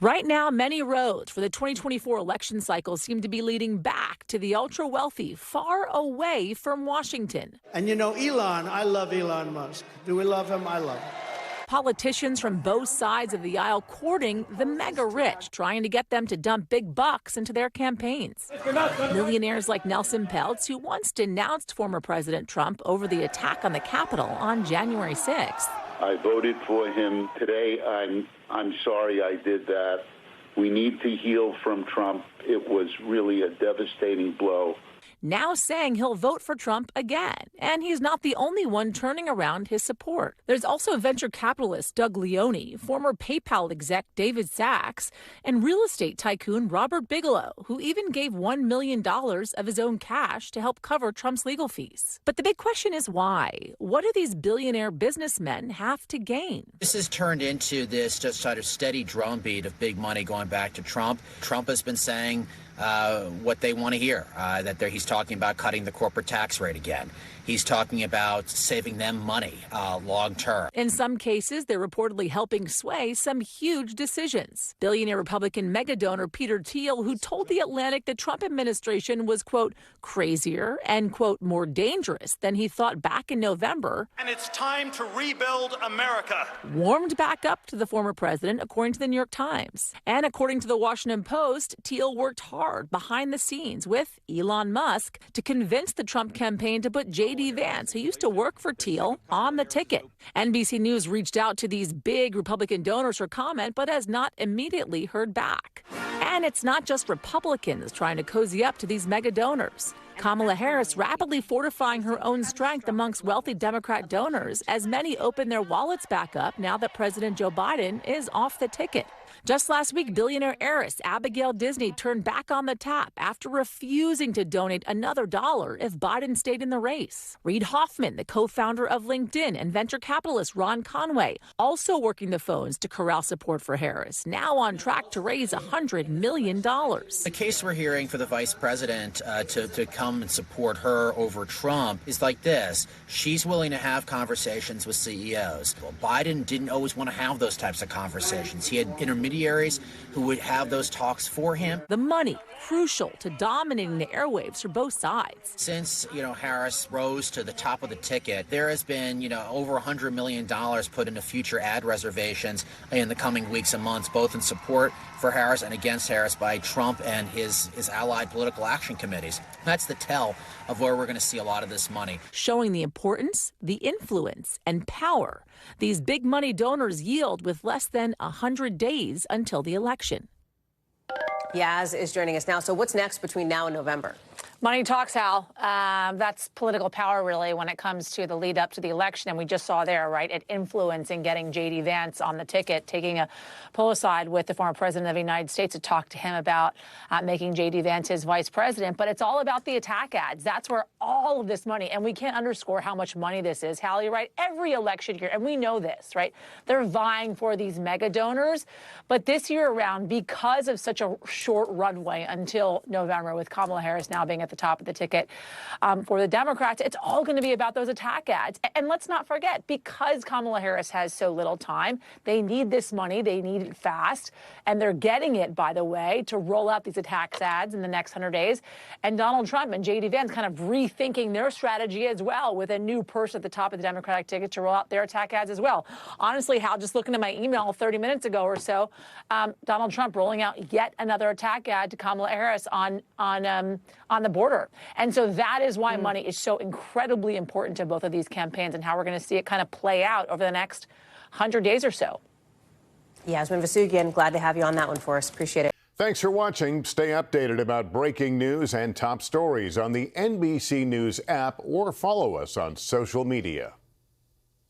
Right now, many roads for the 2024 election cycle seem to be leading back to the ultra-wealthy, far away from Washington. And you know, I love Elon Musk. Do we love him? I love him. Politicians from both sides of the aisle courting the mega-rich, trying to get them to dump big bucks into their campaigns. Millionaires like Nelson Peltz, who once denounced former President Trump over the attack on the Capitol on January 6th. I voted for him today. I'm sorry I did that. We need to heal from Trump. It was really a devastating blow. Now saying he'll vote for Trump again. And he's not the only one turning around his support. There's also venture capitalist Doug Leone, former PayPal exec David Sachs, and real estate tycoon Robert Bigelow, who even gave $1 million of his own cash to help cover Trump's legal fees. But the big question is why? What do these billionaire businessmen have to gain? This has turned into this just sort of steady drumbeat of big money going back to Trump. Trump has been saying what they want to hear, that he's talking about cutting the corporate tax rate again. He's talking about saving them money long term. In some cases, they're reportedly helping sway some huge decisions. Billionaire Republican mega donor Peter Thiel, who told The Atlantic the Trump administration was, quote, crazier and, quote, more dangerous than he thought back in November. And it's time to rebuild America. Warmed back up to the former president, according to the New York Times. And according to the Washington Post, Thiel worked hard behind the scenes with Elon Musk to convince the Trump campaign to put J.D. Vance, who used to work for Thiel, on the ticket. NBC News reached out to these big Republican donors for comment, but has not immediately heard back. And it's not just Republicans trying to cozy up to these mega donors. Kamala Harris rapidly fortifying her own strength amongst wealthy Democrat donors as many open their wallets back up now that President Joe Biden is off the ticket. Just last week, billionaire heiress Abigail Disney turned back on the tap after refusing to donate another dollar if Biden stayed in the race. Reid Hoffman, the co-founder of LinkedIn, and venture capitalist Ron Conway, also working the phones to corral support for Harris, now on track to raise $100 million. The case we're hearing for the vice president to come and support her over Trump is like this. She's willing to have conversations with CEOs. Well, Biden didn't always want to have those types of conversations. He had intermediaries who would have those talks for him. The money, crucial to dominating the airwaves for both sides. Since, Harris rose to the top of the ticket, there has been, over $100 million put into future ad reservations in the coming weeks and months, both in support for Harris and against Harris by Trump and his allied political action committees. That's the tell of where we're going to see a lot of this money. Showing the importance, the influence, and power these big money donors yield with less than 100 days until the election. Yaz is joining us now. So what's next between now and November? Money talks, Hal. That's political power, really, when it comes to the lead up to the election. And we just saw there, right, at influence in getting J.D. Vance on the ticket, taking a pull aside with the former president of the United States to talk to him about making J.D. Vance his vice president. But it's all about the attack ads. That's where all of this money, and we can't underscore how much money this is. Hal, you're right. Every election year, and we know this, right? They're vying for these mega donors. But this year around, because of such a short runway until November, with Kamala Harris now being at the top of the ticket for the Democrats, it's all going to be about those attack ads. And let's not forget, because Kamala Harris has so little time, they need this money. They need it fast. And they're getting it, by the way, to roll out these attack ads in the next 100 days. And Donald Trump and J.D. Vance kind of rethinking their strategy as well, with a new person at the top of the Democratic ticket to roll out their attack ads as well. Honestly, Hal, just looking at my email 30 minutes ago or so, Donald Trump rolling out yet another attack ad to Kamala Harris on the border. And so that is why money is so incredibly important to both of these campaigns, and how we're going to see it kind of play out over the next 100 days or so. Yasmin Vasugian, glad to have you on that one for us. Appreciate it. Thanks for watching. Stay updated about breaking news and top stories on the NBC News app, or follow us on social media.